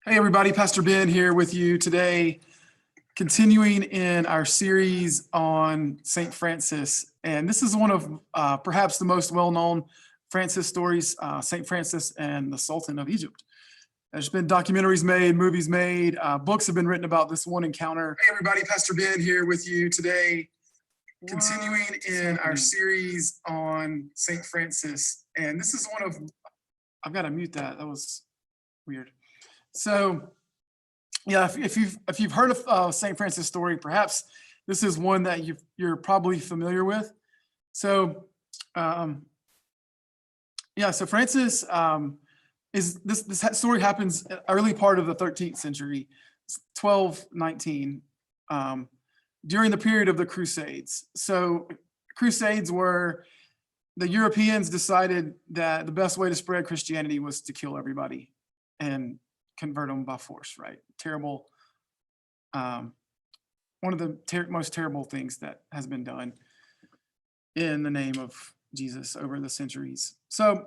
Hey everybody, Pastor Ben here with you today, continuing in our series on St. Francis. And this is one of perhaps the most well-known Francis stories, St. Francis and the Sultan of Egypt. There's been documentaries made, movies made, books have been written about this one encounter. Hey everybody, Pastor Ben here with you today, continuing in our series on St. Francis. And this is one of, I've got to mute that, that was weird. So, yeah, if you've heard of St. Francis' story, perhaps this is one that you're probably familiar with. So, so Francis is this story happens early part of the 13th century, 1219, during the period of the Crusades. So, Crusades were the Europeans decided that the best way to spread Christianity was to kill everybody and convert them by force, right? Terrible. One of the most terrible things that has been done in the name of Jesus over the centuries. So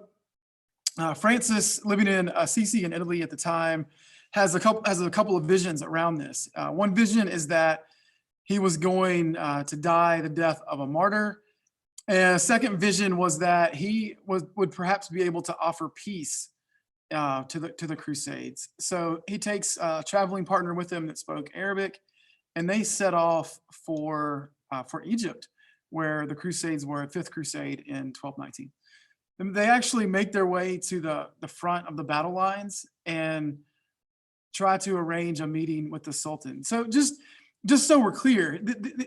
Francis, living in Assisi in Italy at the time, has a couple of visions around this. One vision is that he was going to die the death of a martyr. And a second vision was that he would perhaps be able to offer peace to the Crusades. So he takes a traveling partner with him that spoke Arabic, and they set off for Egypt, where the Crusades were, Fifth Crusade in 1219. And they actually make their way to the front of the battle lines and try to arrange a meeting with the Sultan. So just so we're clear,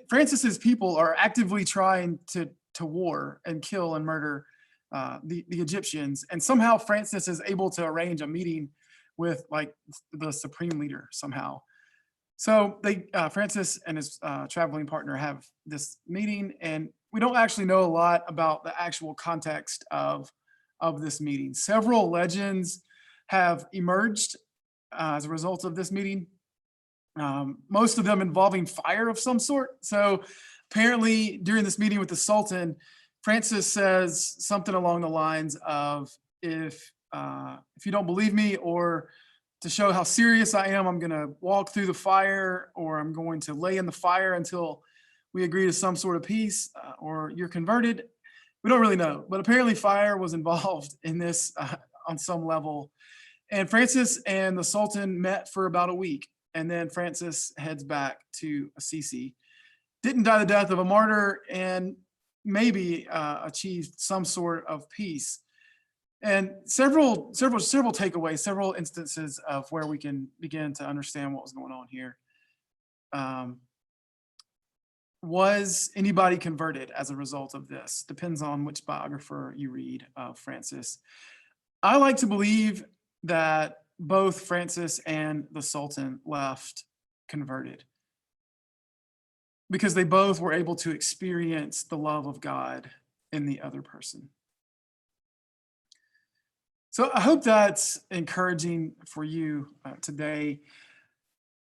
Francis's people are actively trying to war and kill and murder the Egyptians, and somehow Francis is able to arrange a meeting with like the supreme leader somehow. So Francis and his traveling partner have this meeting, and we don't actually know a lot about the actual context of this meeting. Several legends have emerged as a result of this meeting, most of them involving fire of some sort. So apparently during this meeting with the Sultan, Francis says something along the lines of, if you don't believe me, or to show how serious I am, I'm going to walk through the fire, or I'm going to lay in the fire until we agree to some sort of peace, or you're converted. We don't really know, but apparently fire was involved in this on some level. And Francis and the Sultan met for about a week, and then Francis heads back to Assisi. Didn't die the death of a martyr, and maybe achieved some sort of peace. And several takeaways, several instances of where we can begin to understand what was going on here. Was anybody converted as a result of this? Depends on which biographer you read of Francis. I like to believe that both Francis and the Sultan left converted, because they both were able to experience the love of God in the other person. So I hope that's encouraging for you today.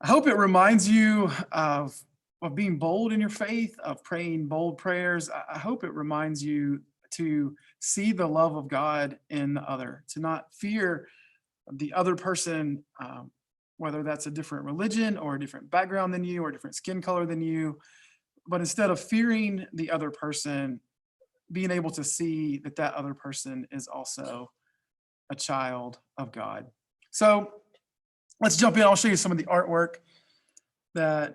I hope it reminds you of being bold in your faith, of praying bold prayers. I hope it reminds you to see the love of God in the other, to not fear the other person, whether that's a different religion or a different background than you or a different skin color than you, but instead of fearing the other person, being able to see that other person is also a child of God. So let's jump in. I'll show you some of the artwork that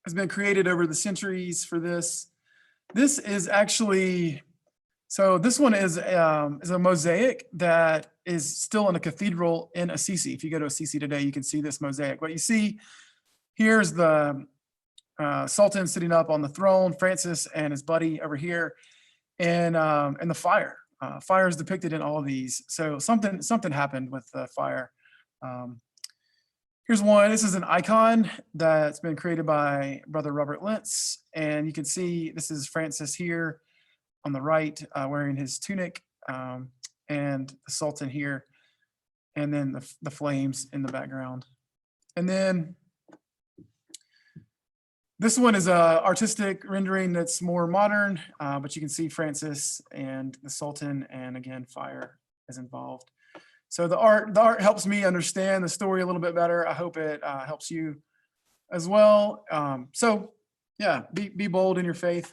has been created over the centuries for this. This is actually, so this one is a mosaic that is still in a cathedral in Assisi. If you go to Assisi today, you can see this mosaic. What you see, here's the Sultan sitting up on the throne, Francis and his buddy over here, and the fire. Fire is depicted in all of these. So something happened with the fire. Here's one. This is an icon that's been created by Brother Robert Lentz, and you can see this is Francis here on the right, wearing his tunic, and the Sultan here, and then the flames in the background. And then this one is a artistic rendering that's more modern, but you can see Francis and the Sultan, and again, fire is involved. So the art helps me understand the story a little bit better. I hope it helps you as well. So yeah, be bold in your faith.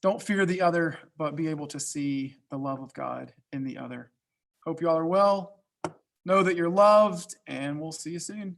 Don't fear the other, but be able to see the love of God in the other. Hope you all are well. Know that you're loved, and we'll see you soon.